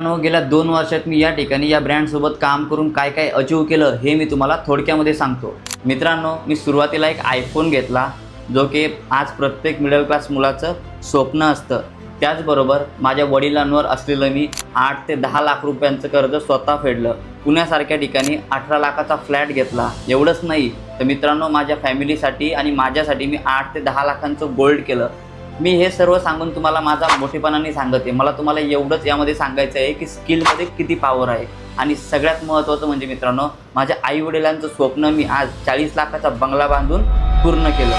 गेल्या 2 वर्षात मी या ठिकाणी या ब्रँडसोबत काम करून काय काय अचीव केलं हे मी तुम्हाला थोडक्यामध्ये सांगतो. मित्रांनो, मी सुरुवातीला एक आयफोन घेतला, जो की आज प्रत्येक मिडल क्लास मुलाचं स्वप्न असतं. त्याचबरोबर माझ्या वडिलांवर असलेलं मी 8 ते 10 लाख रुपयांचं कर्ज स्वतः फेडलं. पुण्यासारख्या ठिकाणी 18 लाखाचा फ्लॅट घेतला. एवढंच नाही तर मित्रांनो, माझ्या फॅमिलीसाठी आणि माझ्यासाठी मी 8 ते 10 लाखांचं गोल्ड केलं. मी हे सर्व सांगून तुम्हाला माझा मोठेपणाने सांगते. मला तुम्हाला एवढंच यामध्ये सांगायचं आहे की स्किलमध्ये किती पॉवर आहे. आणि सगळ्यात महत्त्वाचं म्हणजे मित्रांनो, माझ्या आईवडिलांचं स्वप्न मी आज 40 लाखाचा बंगला बांधून पूर्ण केलं.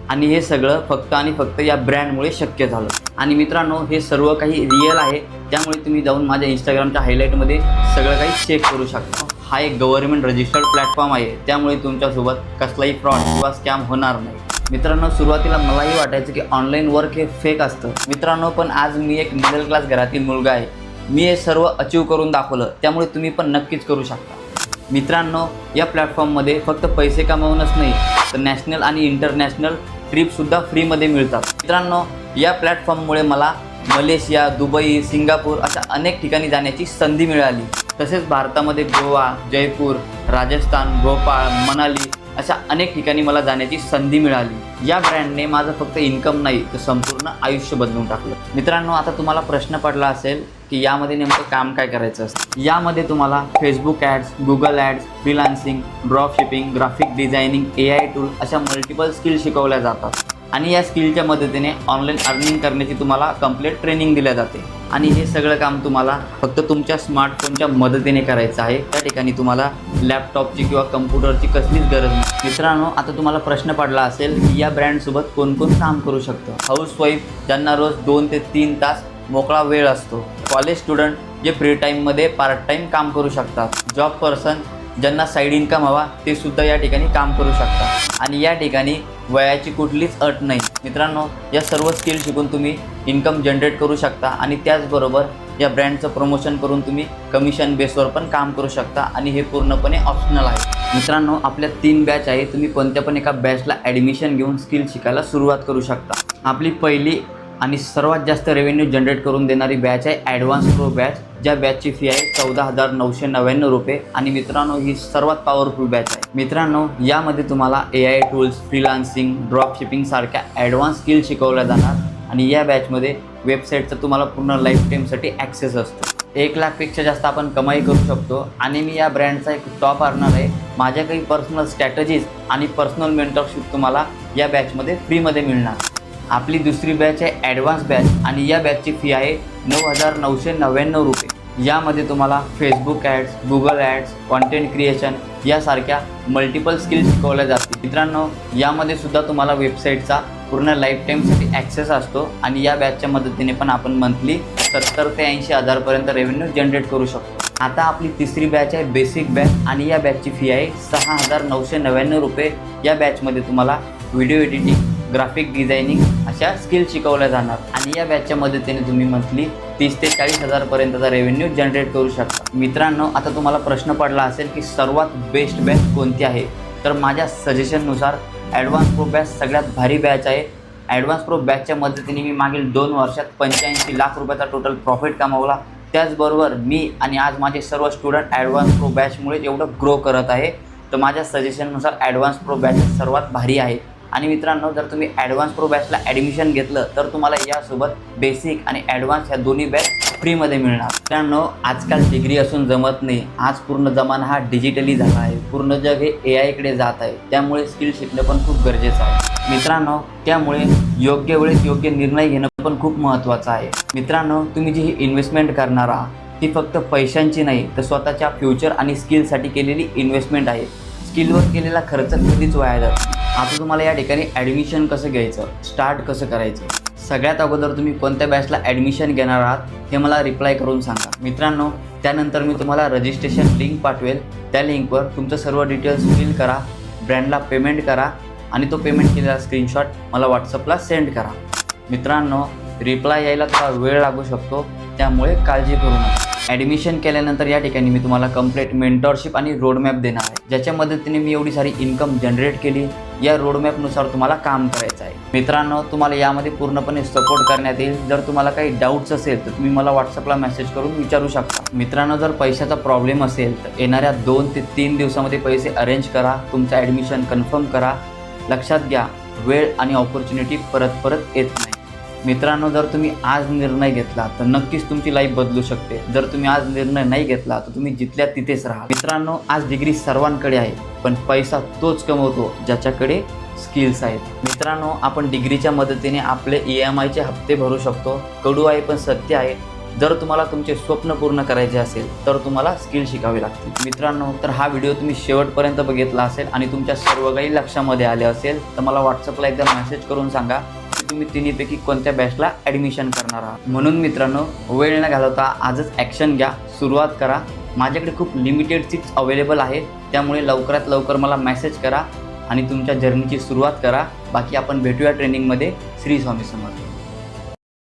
आणि हे सगळं फक्त आणि फक्त या ब्रँडमुळे शक्य झालं. आणि मित्रांनो, हे सर्व काही रिअल आहे, त्यामुळे तुम्ही जाऊन माझ्या इंस्टाग्रामच्या हायलाईटमध्ये सगळं काही चेक करू शकता. हा एक गव्हर्नमेंट रजिस्टर्ड प्लॅटफॉर्म आहे, त्यामुळे तुमच्यासोबत कसलाही फ्रॉड किंवा स्कॅम होणार नाही. मित्रांनो, सुरुवातीला मलाही वाटायचं की ऑनलाईन वर्क हे फेक असतं मित्रांनो, पण आज मी एक मिडल क्लास घरातील मुलगा आहे. मी हे सर्व अचीव करून दाखवलं, त्यामुळे तुम्ही पण नक्कीच करू शकता. मित्रांनो, या प्लॅटफॉर्ममध्ये फक्त पैसे कमावूनच नाही तर नॅशनल आणि इंटरनॅशनल ट्रिपसुद्धा फ्रीमध्ये मिळतात. मित्रांनो, या प्लॅटफॉर्ममुळे मला मलेशिया, दुबई, सिंगापूर अशा अनेक ठिकाणी जाण्याची संधी मिळाली. तसेच भारतामध्ये गोवा, जयपूर, राजस्थान, भोपाळ, मनाली अशा अनेक ठिकाणी मला जाण्याची संधी मिळाली. या ब्रँडने माझं फक्त इन्कम नाही तर संपूर्ण आयुष्य बदलून टाकलं. मित्रांनो, आता तुम्हाला प्रश्न पडला असेल की यामध्ये नेमकं काम काय करायचं असतं. यामध्ये तुम्हाला Facebook ads, Google ads, freelancing, drop shipping, graphic designing, AI tool अशा मल्टिपल स्किल शिकवल्या जातात. आणि या स्किलच्या मदतीने ऑनलाईन अर्निंग करण्याची तुम्हाला कंप्लीट ट्रेनिंग दिल्या जाते. आणि हे सगळं काम तुम्हाला फक्त तुमच्या स्मार्टफोनच्या मदतीने करायचं आहे. त्या ठिकाणी तुम्हाला लॅपटॉपची किंवा कम्प्युटरची कसलीच गरज नाही. मित्रांनो, आता तुम्हाला प्रश्न पडला असेल की या ब्रँडसोबत कोण कोण काम करू शकतं. हाऊसवाईफ ज्यांना रोज 2 ते 3 तास मोकळा वेळ असतो, कॉलेज स्टुडंट जे फ्री टाईममध्ये पार्ट टाईम काम करू शकतात, जॉब पर्सन ज्यांना साईड इन्कम हवा ते सुद्धा या ठिकाणी काम करू शकतात. आणि या ठिकाणी वयाची कुठलीच अट नाही. मित्रांनो, या सर्व स्किल शिकून तुम्ही इन्कम जनरेट करू शकता आणि त्याचबरोबर या ब्रँडचं प्रमोशन करून तुम्ही कमिशन बेसवर पण काम करू शकता. आणि हे पूर्णपणे ऑप्शनल आहे. मित्रांनो, आपल्या 3 बॅच आहे. तुम्ही कोणत्या पण एका बॅचला ॲडमिशन घेऊन स्किल शिकायला सुरुवात करू शकता. आपली पहिली आणि सर्वात जास्त रेव्हेन्यू जनरेट करून देणारी बॅच आहे ॲडव्हान्स प्रो बॅच, ज्या बॅचची फी आहे 14,999 रुपये. आणि मित्रांनो, ही सर्वात पॉवरफुल बॅच आहे. मित्रांनो, यामध्ये तुम्हाला AI tools, freelancing, drop shipping सारख्या ॲडव्हान्स स्किल शिकवल्या जाणार. आणि या बॅचमध्ये वेबसाईटचं तुम्हाला पूर्ण लाईफ टाईमसाठी ॲक्सेस असतो. 1 लाखपेक्षा जास्त आपण कमाई करू शकतो. आणि मी या ब्रँडचा एक टॉप अर्नर आहे. माझ्या काही पर्सनल स्ट्रॅटजीज आणि पर्सनल मेंटरशिप तुम्हाला या बॅचमध्ये फ्रीमध्ये मिळणार. आपली दुसरी बॅच आहे ॲडव्हान्स बॅच आणि या बॅचची फी आहे 9,999 रुपये. यामध्ये तुम्हाला Facebook ads, Google ads, content creation यासारख्या मल्टिपल स्किल्स शिकवल्या जातील. मित्रांनो, यामध्ये सुद्धा तुम्हाला वेबसाईटचा पूर्ण लाईफ टाईमसाठी ॲक्सेस असतो. आणि या बॅचच्या मदतीने पण आपण मंथली 70,000 ते 80,000 रेव्हेन्यू जनरेट करू शकतो. आता आपली तिसरी बॅच आहे बेसिक बॅच आणि या बॅचची फी आहे 6,999 रुपये. या बॅचमध्ये तुम्हाला व्हिडिओ एडिटिंग, ग्राफिक डिझायनिंग अशा स्किल शिकवल्या जाणार. आणि या बॅचच्या मदतीने तुम्ही मंथली 30,000 ते 40,000 रेव्हेन्यू जनरेट करू शकता. मित्रांनो, आता तुम्हाला प्रश्न पडला असेल की सर्वात बेस्ट बॅच कोणती आहे. तर माझ्या सजेशननुसार ॲडव्हान्स प्रो बॅच सगळ्यात भारी बॅच आहे. ॲडव्हान्स प्रो बॅचच्या मदतीने मी मागील 2 वर्षात 85 लाख रुपयाचा टोटल प्रॉफिट कमावला. त्याचबरोबर मी आणि आज माझे सर्व स्टुडंट ॲडव्हान्स प्रो बॅचमुळे एवढं ग्रो करत आहे. तर माझ्या सजेशननुसार ॲडव्हान्स प्रो बॅच सर्वात भारी आहे. आणि मित्रांनो, जर तुम्ही ॲडव्हान्स प्रो बॅचला ॲडमिशन घेतलं तर तुम्हाला यासोबत बेसिक आणि ॲडव्हान्स ह्या दोन्ही बॅच फ्रीमध्ये मिळणार. मित्रांनो, आजकाल डिग्री असून जमत नाही. आज पूर्ण जमाना हा डिजिटली झाला आहे. पूर्ण जग हे AI जात आहे. त्यामुळे स्किल शिकणं पण खूप गरजेचं आहे. मित्रांनो, त्यामुळे योग्य वेळेत योग्य निर्णय घेणं पण खूप महत्त्वाचं आहे. मित्रांनो, तुम्ही जी ही इन्व्हेस्टमेंट करणार आहात ती फक्त पैशांची नाही तर स्वतःच्या फ्युचर आणि स्किलसाठी केलेली इन्व्हेस्टमेंट आहे. स्किलवर केलेला खर्च कधीच वाया जातो. आता तुम्हाला या ठिकाणी ॲडमिशन कसं घ्यायचं, स्टार्ट कसं करायचं, सगळ्यात अगोदर तुम्ही कोणत्या बॅचला ॲडमिशन घेणार आहात हे मला रिप्लाय करून सांगा. मित्रांनो, त्यानंतर मी तुम्हाला रजिस्ट्रेशन लिंक पाठवेल. त्या लिंकवर तुमचं सर्व डिटेल्स फिल करा, ब्रँडला पेमेंट करा आणि तो पेमेंट केलेला स्क्रीनशॉट मला व्हॉट्सअपला सेंड करा. मित्रांनो, रिप्लाय यायला थोडा वेळ लागू शकतो, त्यामुळे काळजी करू नका. ॲडमिशन केल्यानंतर या ठिकाणी मी तुम्हाला कंप्लीट मेंटॉरशिप आणि रोडमॅप देणार आहे, ज्याच्या मदतीने मी एवढी सारी इन्कम जनरेट केली. या रोडमॅपनुसार तुम्हाला काम करायचं आहे. मित्रांनो, तुम्हाला यामध्ये पूर्णपणे सपोर्ट करण्यात येईल. जर तुम्हाला काही डाऊट्स असेल तर तुम्ही मला व्हॉट्सअपला मेसेज करून विचारू शकता. मित्रांनो, जर पैशाचा प्रॉब्लेम असेल तर येणाऱ्या 2 ते 3 दिवसामध्ये पैसे अरेंज करा, तुमचं ॲडमिशन कन्फर्म करा. लक्षात घ्या, वेळ आणि ऑपॉर्च्युनिटी परत परत येत नाही. मित्रांनो, जर तुम्ही आज निर्णय घेतला तर नक्कीच तुमची लाईफ बदलू शकते. जर तुम्ही आज निर्णय नाही घेतला तर तुम्ही जिथल्या तिथेच राहा. मित्रांनो, आज डिग्री सर्वांकडे आहे, पण पैसा तोच कमवतो ज्याच्याकडे स्किल्स आहेत. मित्रांनो, आपण डिग्रीच्या मदतीने आपले EMIचे हप्ते भरू शकतो. कडू आहे पण सत्य आहे. जर तुम्हाला तुमचे स्वप्न पूर्ण करायचे असेल तर तुम्हाला स्किल शिकावे लागतील. मित्रांनो, तर हा व्हिडिओ तुम्ही शेवटपर्यंत बघितला असेल आणि तुमच्या सर्व काही लक्षामध्ये आले असेल तर मला व्हॉट्सअपला एकदा मेसेज करून सांगा की तुम्ही तिन्हीपैकी कोणत्या बॅचला ॲडमिशन करणार आहात. म्हणून मित्रांनो, वेळ न घालवता आजच ॲक्शन घ्या, सुरुवात करा. माझ्याकडे खूप लिमिटेड सीट्स अवेलेबल आहेत, त्यामुळे लवकरात लवकर मला मेसेज करा आणि तुमच्या जर्नीची सुरुवात करा. बाकी आपण भेटूया ट्रेनिंगमध्ये. श्री स्वामी समर्थ.